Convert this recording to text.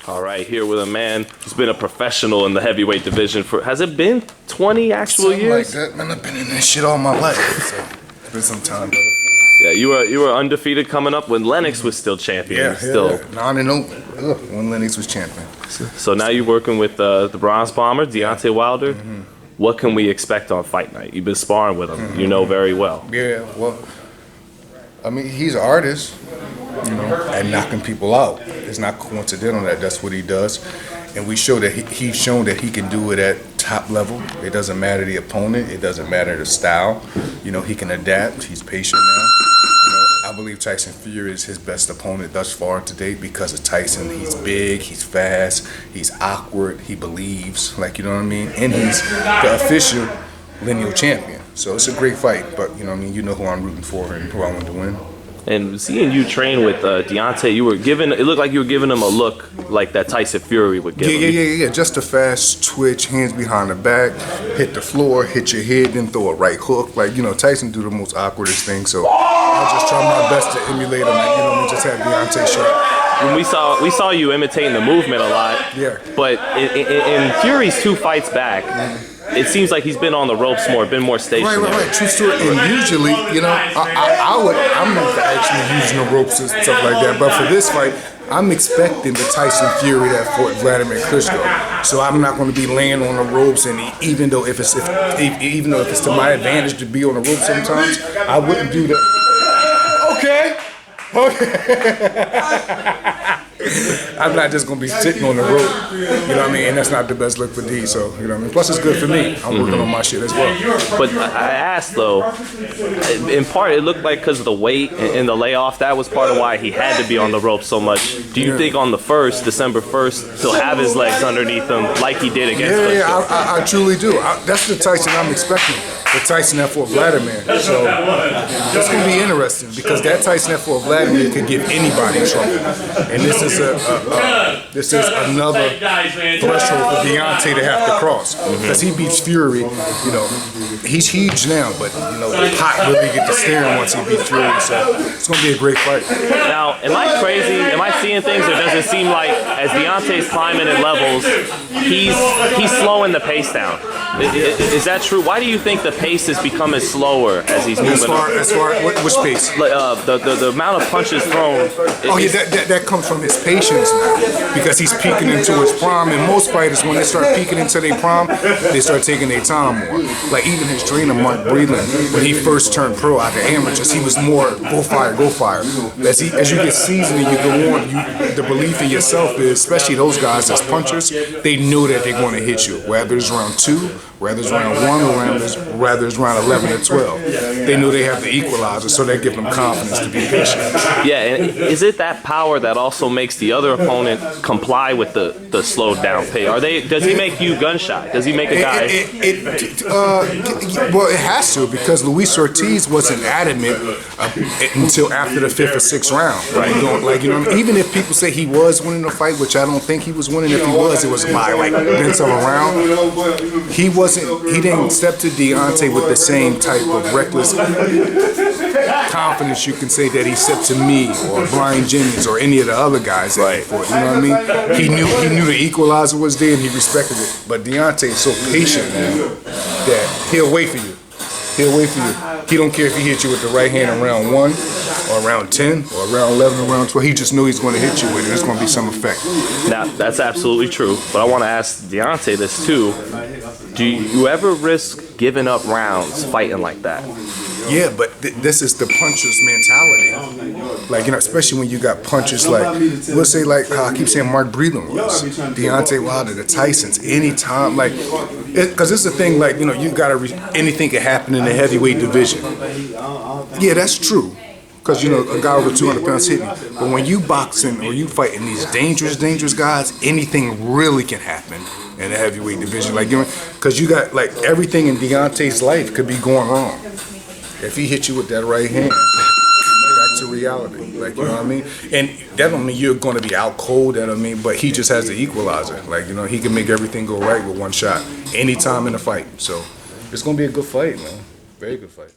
All right, here with a man who's been a professional in the heavyweight division for, has it been 20 actual years? Like that, man. I've been in that shit all my life. So it's been some time, brother. Yeah, you were undefeated coming up when Lennox was still champion. Yeah, still 9-0 when Lennox was champion. So now you're working with the Bronze Bomber, Deontay Wilder. What can we expect on fight night? You've been sparring with him. You know very well. Yeah, well, I mean, he's an artist, you know, at knocking people out. It's not coincidental that that's what he does. And we show that he's shown that he can do it at top level. It doesn't matter the opponent. It doesn't matter the style. You know, he can adapt. He's patient now. You know, I believe Tyson Fury is his best opponent thus far to date because of Tyson. He's big, he's fast, he's awkward, he believes, like, you know what I mean? And he's the official lineal champion. So it's a great fight, but, you know what I mean, you know who I'm rooting for and who I want to win. And seeing you train with Deontay, you were giving, it looked like you were giving him a look like that Tyson Fury would give him. Yeah. Just a fast twitch, hands behind the back, hit the floor, hit your head, then throw a right hook. Like, you know, Tyson do the most awkwardest thing, so I'll just try my best to emulate him and, you know, just have Deontay shot. When we saw you imitating the movement a lot. Yeah. But in Fury's 2 fights back, it seems like he's been on the ropes more, been more stationary. Right. True story. And usually, you know, I'm not actually using the ropes and stuff like that. But for this fight, I'm expecting the Tyson Fury that fought Vladimir Klitschko. So I'm not going to be laying on the ropes. And even though if it's to my advantage to be on the ropes sometimes, I wouldn't do that. Okay. I'm not just gonna be sitting on the rope, you know what I mean? And that's not the best look for D, so, you know what I mean? Plus, it's good for me. I'm working on my shit as well. But I asked, though, in part, it looked like because of the weight and the layoff, that was part of why he had to be on the rope so much. Do you think on the 1st, December 1st, he'll have his legs underneath him like he did against Klitschko? Yeah, I truly do. That's the Tyson I'm expecting. The Tyson that fought Vladimir. So it's going to be interesting because that Tyson that fought Vladimir could give anybody trouble. And this is another threshold for Deontay to have to cross. Because he beats Fury, you know, he's huge now, but, you know, the pot really get to staring once he beats Fury. So it's going to be a great fight. Now, am I crazy? Am I seeing things, or does it seem like as Deontay's climbing in levels, he's slowing the pace down? Is that true? Why do you think the pace is becoming slower as he's moving? As far which pace? The amount of punches thrown. That comes from his patience now, because he's peaking into his prime. And most fighters, when they start peaking into their prime, they start taking their time more. Like even his trainer, Mark Breedland, when he first turned pro out of amateurs, he was more go fire. As you get seasoned and you go on, the belief in yourself is, especially those guys as punchers, they know that they're going to hit you, whether it's round 2, whether it's round 1, or whether it's round 11 or 12. They know they have the equalizer, so they give them confidence to be patient. Yeah, and is it that power that also makes the other opponent comply with the slowed down pace? Does he make you gun shy? Does he make a guy? Well, it has to, because Luis Ortiz wasn't adamant until after the 5th or 6th round. Right? Like, you know, even if people say he was winning the fight, which I don't think he was winning. If he was, it was by like tenths of a round. He didn't step to Deontay with the same type of reckless confidence you can say that he stepped to me or Brian Jennings or any of the other guys that he fought. You know what I mean? He knew the equalizer was there and he respected it. But Deontay is so patient, man, that he'll wait for you. He'll wait for you. He don't care if he hits you with the right hand in round 1 or round 10 or round 11 or round 12. He just knew he's going to hit you with it. There's going to be some effect. Now, that's absolutely true. But I want to ask Deontay this too. Do you ever risk giving up rounds fighting like that? Yeah, but this is the puncher's mentality. Like, you know, especially when you got punchers like, let's say, like, I keep saying Mark Breedland was, Deontay Wilder, the Tysons, anytime, like, because it's the thing, like, you know, you got to, anything can happen in the heavyweight division. Yeah, that's true. Because, you know, a guy over 200 pounds hit me. But when you boxing or you fighting these dangerous guys, anything really can happen in the heavyweight division. Like, you know, because you got, like, everything in Deontay's life could be going wrong. If he hit you with that right hand, back to reality. Like, you know what I mean? And that don't mean you're going to be out cold, that don't mean, but he just has the equalizer. Like, you know, he can make everything go right with one shot anytime in the fight. So it's going to be a good fight, man. Very good fight.